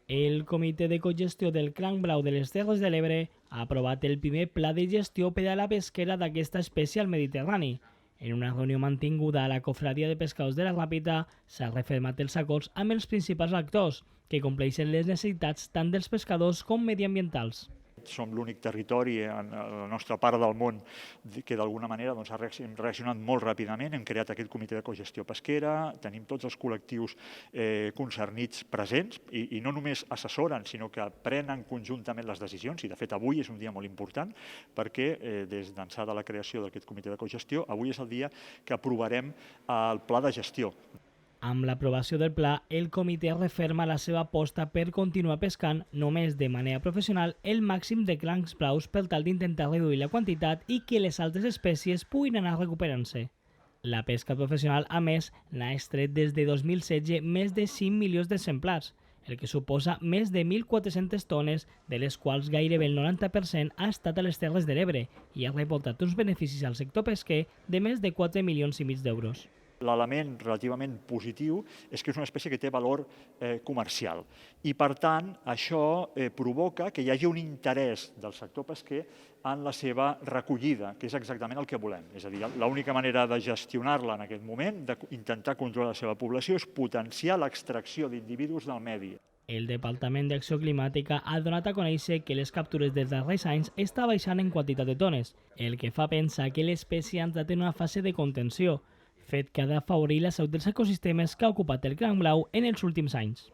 El Comitè de Cogestió del Cranc Blau de les Terres de l'Ebre ha aprovat el primer pla de gestió per a la pesquera d'aquesta espècie al Mediterrani. En una reunió mantinguda a la Cofradia de Pescadors de la Ràpita s'ha refermat els acords amb els principals actors, que compleixen les necessitats tant dels pescadors com mediambientals. Som l'únic territori en la nostra part del món que d'alguna manera ha reaccionat molt ràpidament. Hem creat aquest comitè de cogestió pesquera, tenim tots els col·lectius concernits presents i no només assessoren, sinó que prenen conjuntament les decisions. I de fet avui és un dia molt important perquè des d'ençà de la creació d'aquest comitè de cogestió, avui és el dia que aprovarem el pla de gestió. Amb l'aprovació del pla, el comitè referma la seva aposta per continuar pescant només de manera professional el màxim de crancs blaus per tal d'intentar reduir la quantitat i que les altres espècies puguin anar recuperant-se. La pesca professional, a més, n'ha extret des de 2016 més de 5 milions d'exemplars, el que suposa més de 1.400 tones, de les quals gairebé el 90% ha estat a les Terres de l'Ebre i ha reportat uns beneficis al sector pesquer de més de 4,5 milions d'euros. L'element relativament positiu és que és una espècie que té valor comercial i, per tant, això provoca que hi hagi un interès del sector pesquer en la seva recollida, que és exactament el que volem. És a dir, l'única manera de gestionar-la en aquest moment, d'intentar controlar la seva població, és potenciar l'extracció d'individus del medi. El Departament d'Acció Climàtica ha donat a conèixer que les captures dels darrers anys està baixant en quantitat de tones, el que fa pensar que l'espècie ha entrat en una fase de contenció, fet que ha d'afavorir la salut dels ecosistemes que ha ocupat el cranc blau en els últims anys.